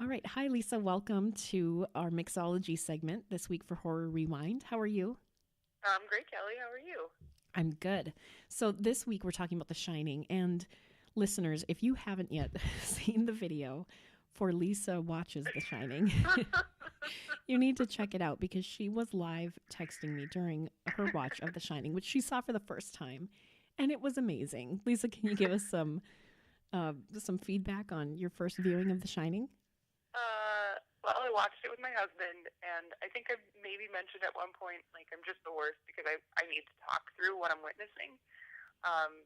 All right. Hi, Lisa. Welcome to our mixology segment this week for Horror Rewind. How are you? I'm great, Kelly. How are you? I'm good. So, this week we're talking about The Shining. And listeners, if you haven't yet seen the video for Lisa Watches The Shining, you need to check it out because she was live texting me during her watch of The Shining, which she saw for the first time. And it was amazing. Lisa, can you give us some feedback on your first viewing of The Shining? well, I watched it with my husband, and I think I maybe mentioned at one point, like, I'm just the worst because I need to talk through what I'm witnessing. Um,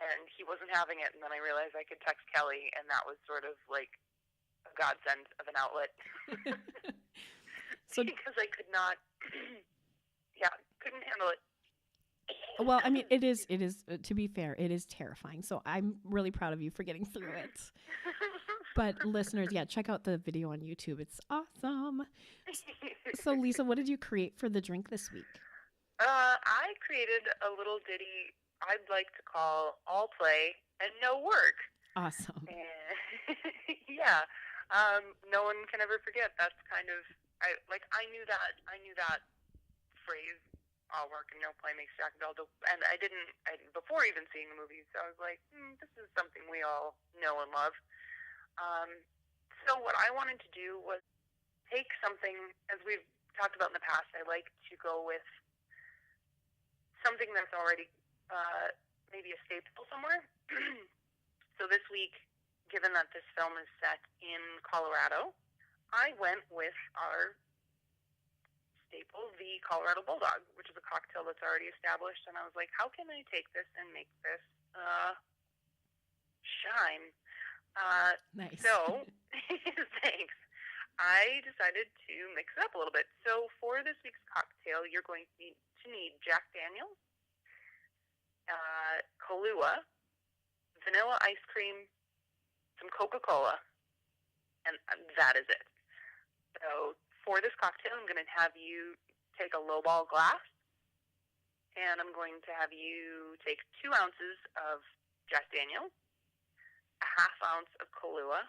and he wasn't having it, and then I realized I could text Kelly, and that was sort of like a godsend of an outlet So, because I could not, yeah, couldn't handle it. well, I mean, it is, to be fair, it is terrifying. So I'm really proud of you for getting through it. But listeners, yeah, check out the video on YouTube. It's awesome. So, Lisa, what did you create for the drink this week? I created a little ditty I'd like to call All Play and No Work. Awesome. And yeah, no one can ever forget. That's kind of I knew that phrase. All work and no play makes Jack Bell. And before even seeing the movie. So I was like, this is something we all know and love. Um, so what I wanted to do was take something, as we've talked about in the past. I like to go with something that's already maybe a staple somewhere. So this week, given that this film is set in Colorado, I went with our staple, the Colorado Bulldog, which is a cocktail that's already established. And I was like, how can I take this and make this shine? Nice. So, thanks. I decided to mix it up a little bit. So for this week's cocktail, you're going to need Jack Daniels, Kahlua, vanilla ice cream, some Coca-Cola, and that is it. So for this cocktail, I'm going to have you take a lowball glass, and I'm going to have you take 2 ounces of Jack Daniels, a half ounce of Kahlua,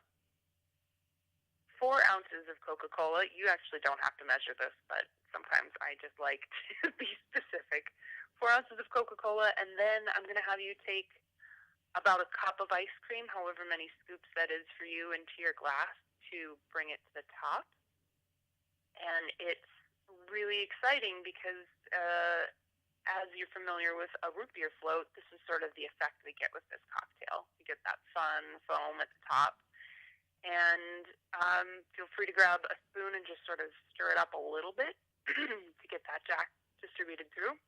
4 ounces of Coca-Cola. You actually don't have to measure this, but sometimes I just like to be specific. 4 ounces of Coca-Cola, and then I'm going to have you take about a cup of ice cream, however many scoops that is for you, into your glass to bring it to the top. And it's really exciting because as you're familiar with a root beer float, this is sort of the effect we get with this cocktail. You get that fun foam at the top. And feel free to grab a spoon and just sort of stir it up a little bit to get that Jack distributed through.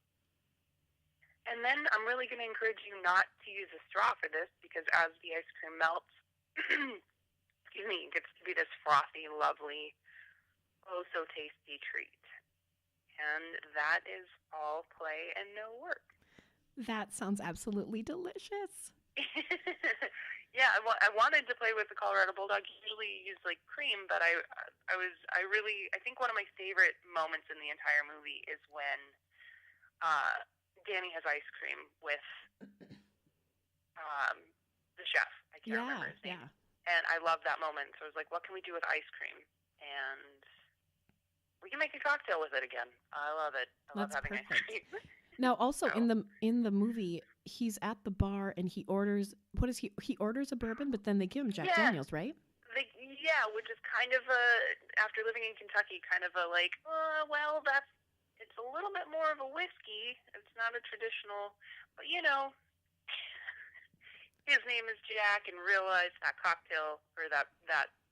And then I'm really going to encourage you not to use a straw for this because as the ice cream melts, excuse me, it gets to be this frothy, lovely, oh so tasty treat. And that is all play and no work. That sounds absolutely delicious. Yeah, I wanted to play with the Colorado Bulldog. Usually use like cream, but I think one of my favorite moments in the entire movie is when Danny has ice cream with the chef. I can't remember his name. Yeah. And I love that moment. So I was like, what can we do with ice cream? And we can make a cocktail with it again. I love it. I love That's having ice perfect. cream. Now, also So, in the movie, he's at the bar and he orders what is he orders a bourbon, but then they give him Jack yeah, Daniels, right? yeah, which is kind of after living in Kentucky, kind of a like, well, it's a little bit more of a whiskey. It's not a traditional, but his name is Jack, and realize that cocktail or that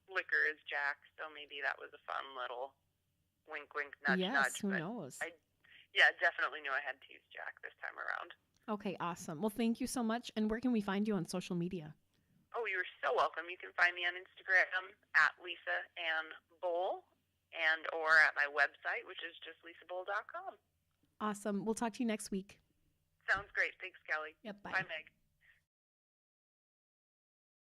liquor is Jack. So maybe that was a fun little wink, wink, nudge, Yes, nudge. who But knows? yeah, definitely knew I had to use Jack this time around. Okay, awesome. Well, thank you so much. And where can we find you on social media? Oh, you're so welcome. You can find me on Instagram at Lisa Ann Bowl and or at my website, which is just lisabowl.com. Awesome. We'll talk to you next week. Sounds great. Thanks, Kelly. Yep, Bye, bye. Meg.